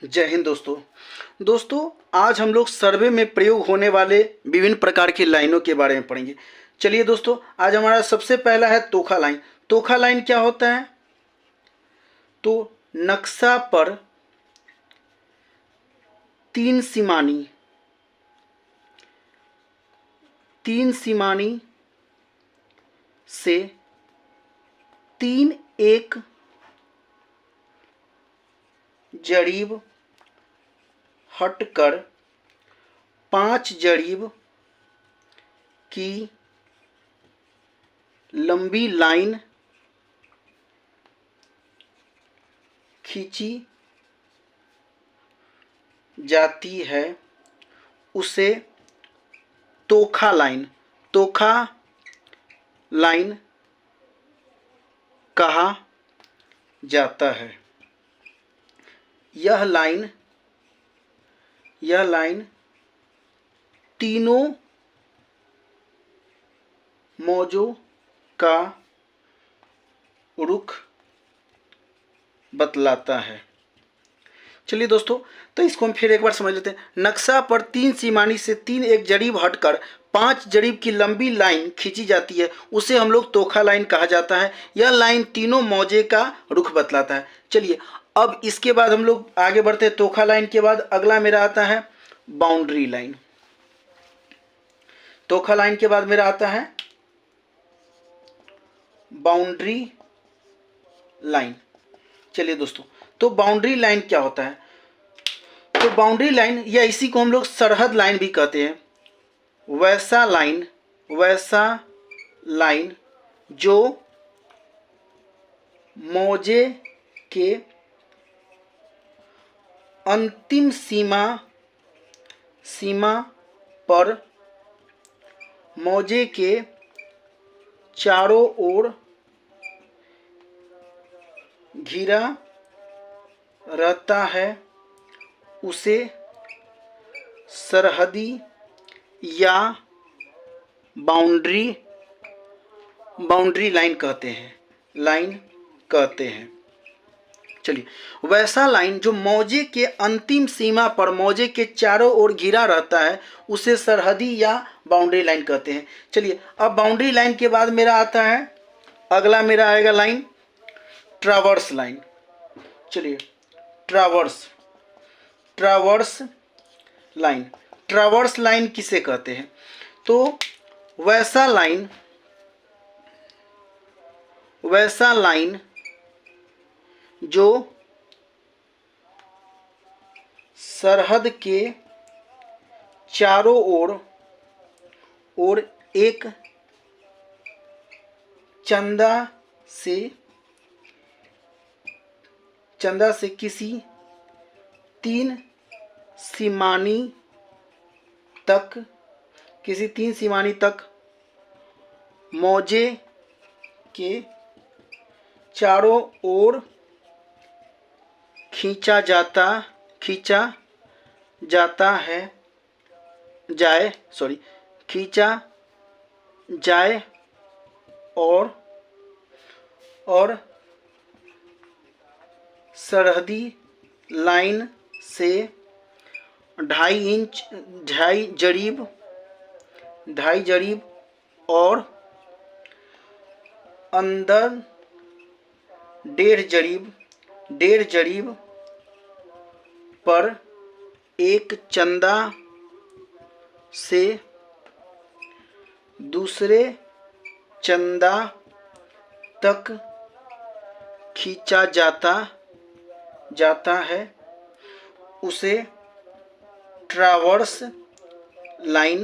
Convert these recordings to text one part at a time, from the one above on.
जय हिंद दोस्तों। आज हम लोग सर्वे में प्रयोग होने वाले विभिन्न प्रकार की लाइनों के बारे में पढ़ेंगे। चलिए दोस्तों, आज हमारा सबसे पहला है तोखा लाइन। तोखा लाइन क्या होता है? तो नक्शा पर तीन सिमानी से तीन एक जरीब हटकर पांच जरीब की लंबी लाइन खींची जाती है, उसे तोखा लाइन कहा जाता है। यह लाइन तीनों मौजों का रुख बतलाता है। चलिए दोस्तों, तो इसको हम फिर एक बार समझ लेते हैं। नक्शा पर तीन सिमानी से तीन एक जरीब हटकर पांच जरीब की लंबी लाइन खींची जाती है, उसे हम लोग तोखा लाइन कहा जाता है। यह लाइन तीनों मौजे का रुख बतलाता है। चलिए, अब इसके बाद हम लोग आगे बढ़ते हैं। तोखा लाइन के बाद अगला मेरा आता है बाउंड्री लाइन। तोखा लाइन के बाद मेरा आता है बाउंड्री लाइन। चलिए दोस्तों, तो बाउंड्री लाइन क्या होता है? तो बाउंड्री लाइन या इसी को हम लोग सरहद लाइन भी कहते हैं। वैसा लाइन जो मौजे के अंतिम सीमा पर मौजे के चारों ओर घिरा रहता है, उसे सरहदी या बाउंड्री लाइन कहते हैं। चलिए, वैसा लाइन जो मौजे के अंतिम सीमा पर मौजे के चारों ओर घिरा रहता है, उसे सरहदी या बाउंड्री लाइन कहते हैं। चलिए, अब बाउंड्री लाइन के बाद मेरा आता है अगला मेरा आएगा लाइन ट्रावर्स लाइन। चलिए, ट्रावर्स लाइन किसे कहते हैं? तो वैसा लाइन जो सरहद के चारों ओर एक चंदा से किसी तीन सिमानी तक मौजे के चारों ओर खींचा जाए और सरहदी लाइन से 2.5 जरीब और अंदर 1.5 जरीब पर एक चंदा से दूसरे चंदा तक खींचा जाता है, उसे ट्रावर्स लाइन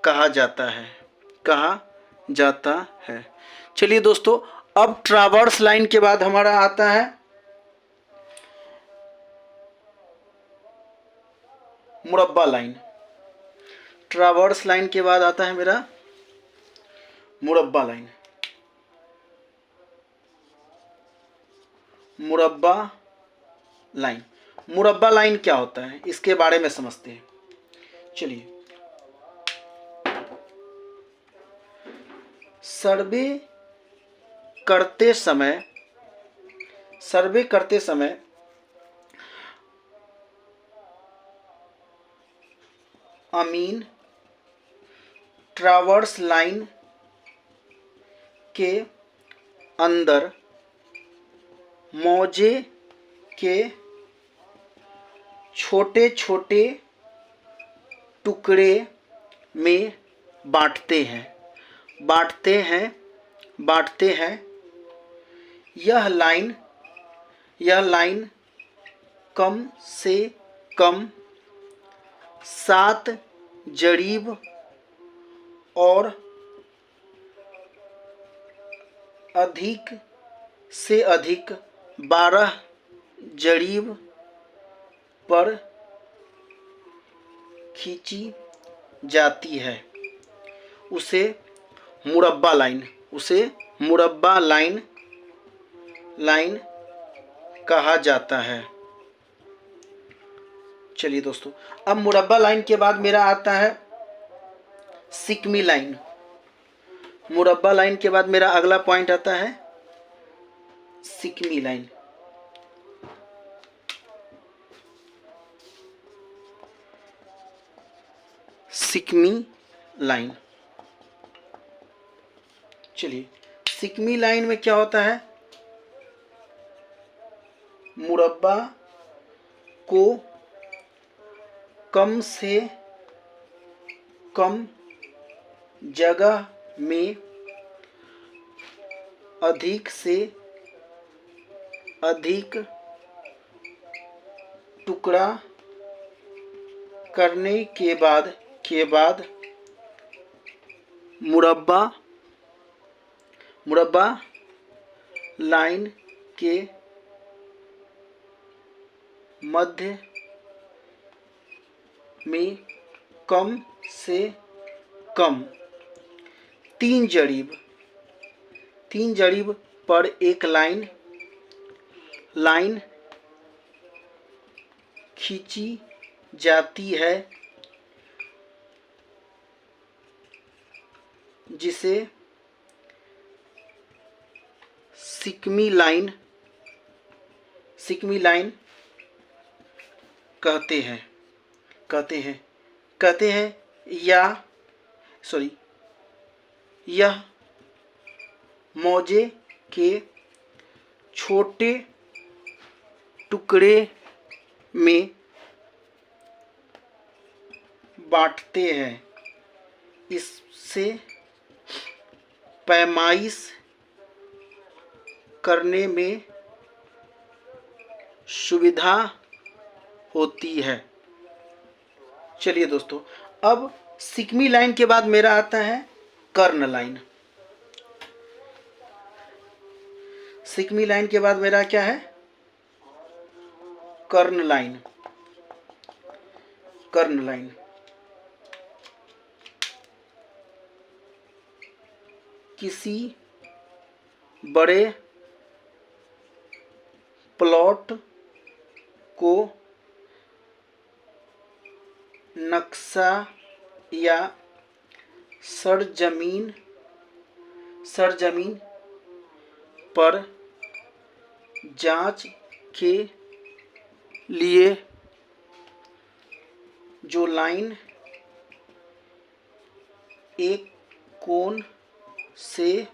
कहा जाता है। चलिए दोस्तों, अब ट्रावर्स लाइन के बाद हमारा आता है मुरब्बा लाइन। ट्रावर्स लाइन के बाद आता है मेरा मुरब्बा लाइन। मुरब्बा लाइन क्या होता है, इसके बारे में समझते हैं। चलिए, सर्वे करते समय अमीन ट्रावर्स लाइन के अंदर मौजे के छोटे छोटे टुकड़े में बांटते हैं। यह लाइन कम से कम 7 जरीब और अधिक से अधिक 12 जरीब पर खींची जाती है। उसे मुरब्बा लाइन कहा जाता है। चलिए दोस्तों, अब मुरब्बा लाइन के बाद मेरा आता है सिकमी लाइन। मुरब्बा लाइन के बाद मेरा अगला पॉइंट आता है सिकमी लाइन। सिकमी लाइन, चलिए सिकमी लाइन में क्या होता है, मुरब्बा को कम से कम जगह में अधिक से अधिक टुकड़ा करने के बाद मुरब्बा लाइन के मध्य में कम से कम 3 जरीब पर एक लाइन खींची जाती है, जिसे सिकमी लाइन कहते हैं यह मौजे के छोटे टुकड़े में बांटते हैं। इससे पैमाइश करने में सुविधा होती है। चलिए दोस्तों, अब सिकमी लाइन के बाद मेरा आता है कर्ण लाइन। सिकमी लाइन के बाद मेरा क्या है, कर्ण लाइन। किसी बड़े प्लॉट को नक्शा या सरजमीन पर जांच के लिए जो लाइन एक कोण से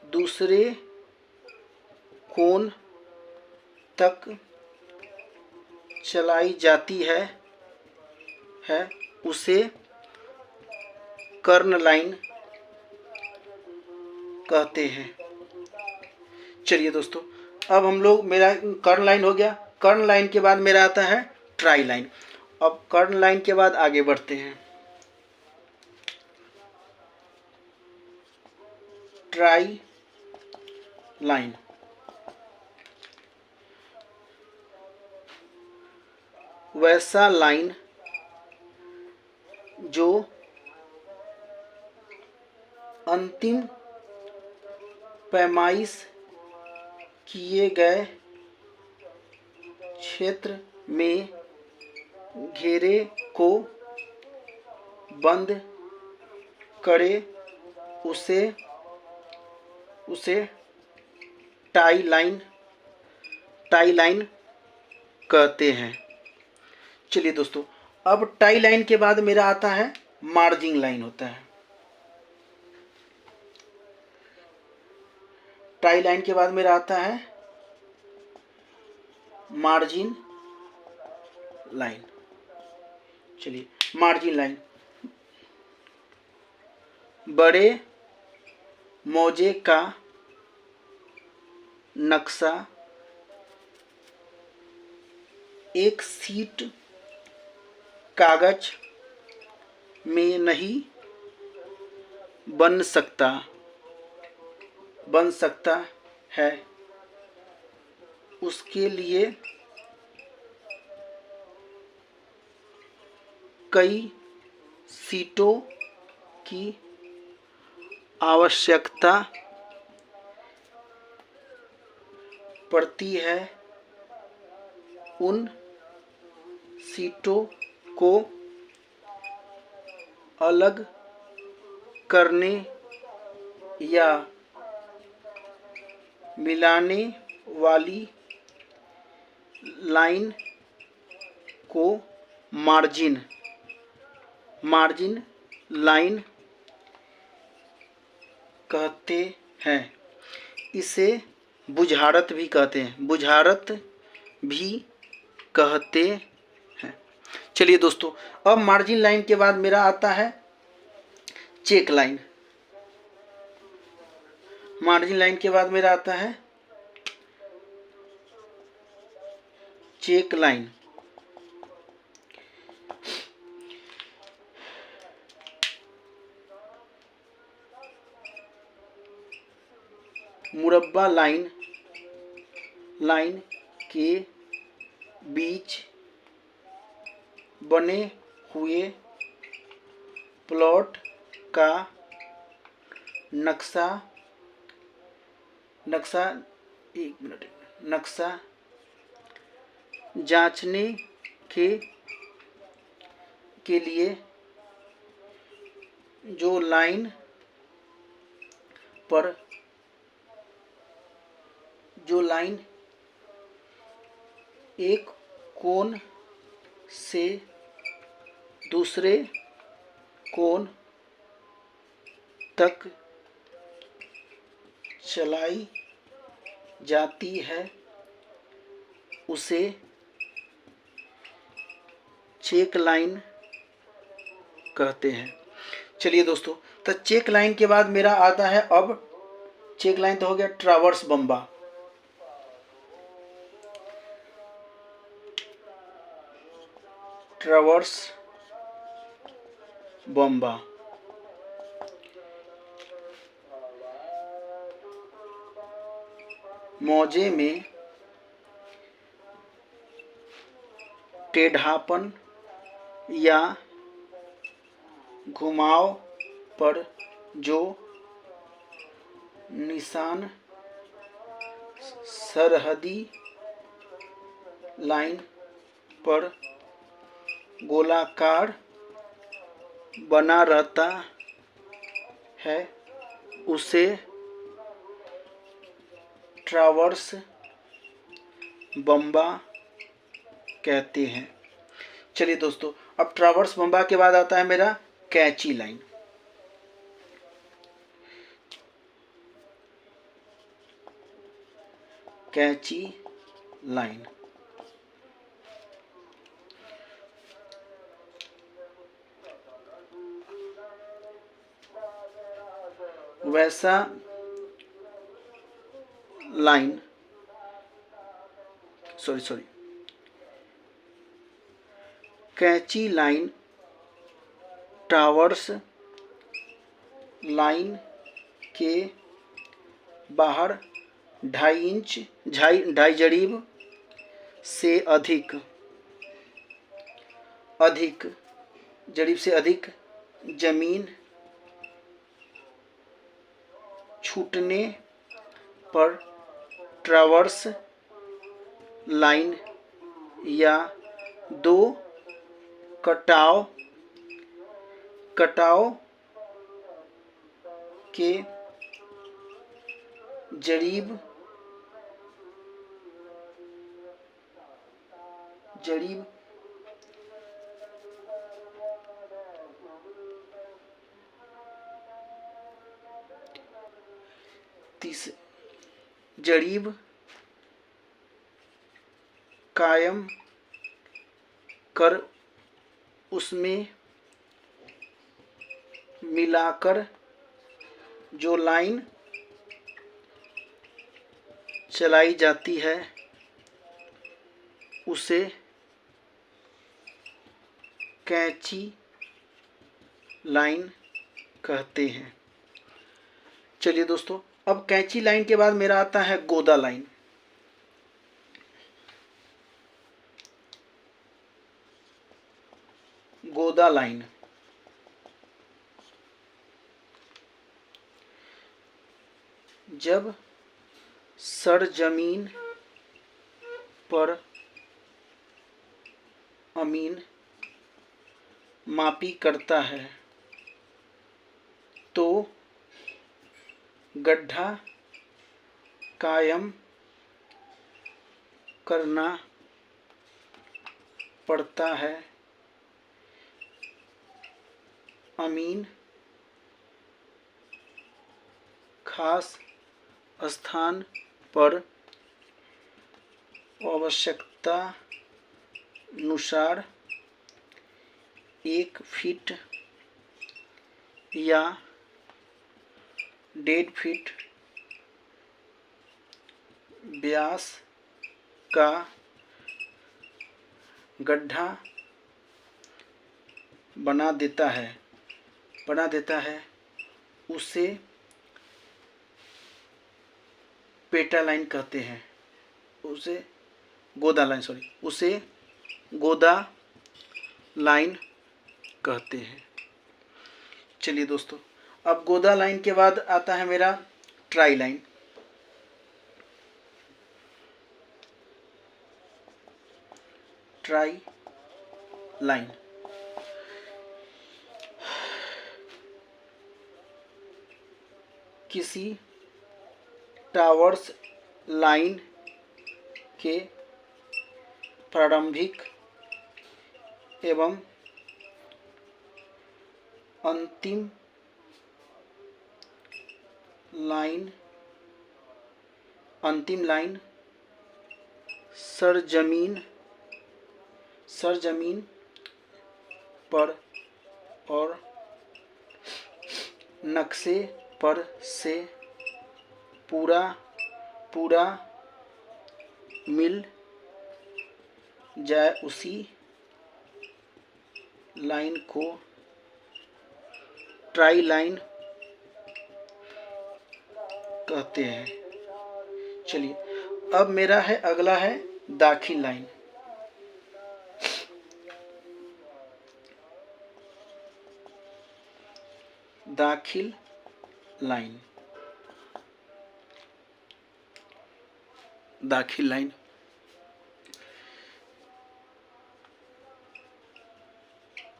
दूसरे कोण तक चलाई जाती है उसे कर्ण लाइन कहते हैं। चलिए दोस्तों, अब हम लोग, मेरा कर्ण लाइन हो गया। कर्ण लाइन के बाद मेरा आता है ट्राई लाइन। अब कर्ण लाइन के बाद आगे बढ़ते हैं। ट्राई लाइन, वैसा लाइन जो अंतिम पैमाइश किए गए क्षेत्र में घेरे को बंद करे, उसे टाई लाइन कहते हैं। चलिए दोस्तों, अब टाई लाइन के बाद मेरा आता है मार्जिन लाइन होता है। टाई लाइन के बाद मेरा आता है मार्जिन लाइन। चलिए, मार्जिन लाइन, बड़े मोजे का नक्शा एक सीट कागज में नहीं बन सकता है, उसके लिए कई सीटों की आवश्यकता पड़ती है। उन सीटों को अलग करने या मिलाने वाली लाइन को मार्जिन लाइन कहते हैं। इसे बुझारत भी कहते हैं। चलिए दोस्तों, अब मार्जिन लाइन के बाद मेरा आता है चेक लाइन। मार्जिन लाइन के बाद मेरा आता है चेक लाइन। मुरब्बा लाइन के बीच बने हुए प्लॉट का नक्शा जांचने के लिए जो लाइन एक कोण से दूसरे कोण तक चलाई जाती है, उसे चेक लाइन कहते हैं। चलिए दोस्तों, तो चेक लाइन के बाद मेरा आता है, अब चेक लाइन तो हो गया ट्रावर्स बम्बा। ट्रावर्स बम्बा मोजे में टेढ़ापन या घुमाव पर जो निशान सरहदी लाइन पर गोलाकार बना रहता है, उसे ट्रावर्स बम्बा कहते हैं। चलिए दोस्तों, अब ट्रावर्स बम्बा के बाद आता है मेरा कैची लाइन। कैची लाइन, वैसा लाइन कैची लाइन टावर्स लाइन के बाहर 2.5 जरीब से अधिक जमीन छूटने पर ट्रावर्स लाइन या 2 कटाव के जरीब जरीब कायम कर उसमें मिलाकर जो लाइन चलाई जाती है उसे कैंची लाइन कहते हैं। चलिए दोस्तों, अब कैंची लाइन के बाद मेरा आता है गोदा लाइन। गोदा लाइन जब सरजमीन पर अमीन मापी करता है तो गड्ढा कायम करना पड़ता है। अमीन खास स्थान पर आवश्यकता अनुसार 1 फीट या 1.5 फीट व्यास का गड्ढा बना देता है उसे पेटा लाइन कहते हैं। उसे गोदा लाइन कहते हैं। चलिए दोस्तों, अब गोदा लाइन के बाद आता है मेरा ट्राई लाइन। ट्राई लाइन किसी टावर्स लाइन के प्रारंभिक एवं अंतिम लाइन सरजमीन पर और नक्शे पर से पूरा मिल जाए उसी लाइन को ट्राई लाइन कहते हैं। चलिए, अब मेरा अगला है दाखिल लाइन। दाखिल लाइन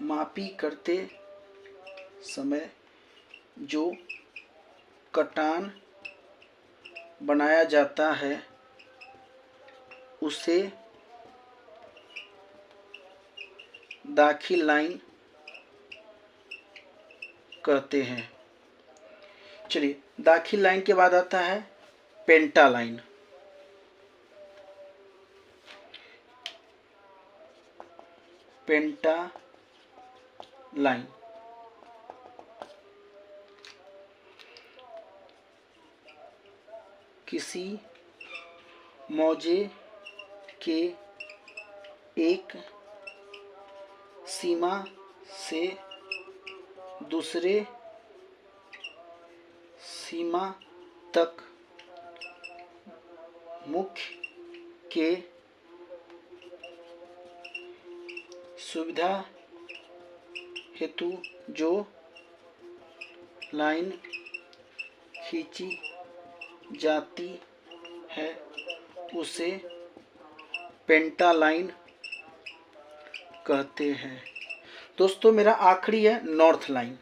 मापी करते समय जो कटान बनाया जाता है उसे दाखिल लाइन कहते हैं। चलिए, दाखिल लाइन के बाद आता है पेंटा लाइन। पेंटा लाइन किसी मौजे के एक सीमा से दूसरे सीमा तक मुख्य के सुविधा हेतु जो लाइन खींची जाती है उसे पेंटा लाइन कहते हैं। दोस्तों, मेरा आखिरी है नॉर्थ लाइन।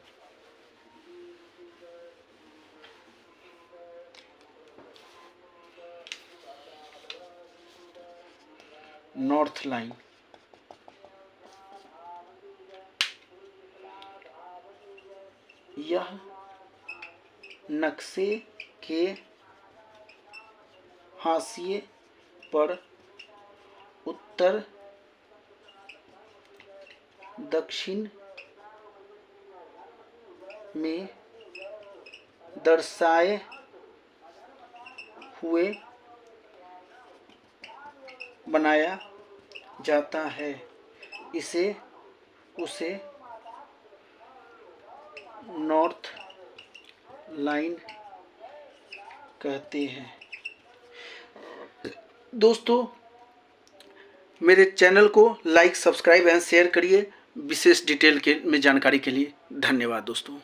नॉर्थ लाइन यह नक्शे के हाशिए पर उत्तर दक्षिण में दर्शाए हुए बनाया जाता है, उसे नॉर्थ लाइन कहते हैं। दोस्तों, मेरे चैनल को लाइक, सब्सक्राइब एंड शेयर करिए। विशेष डिटेल में जानकारी के लिए धन्यवाद दोस्तों।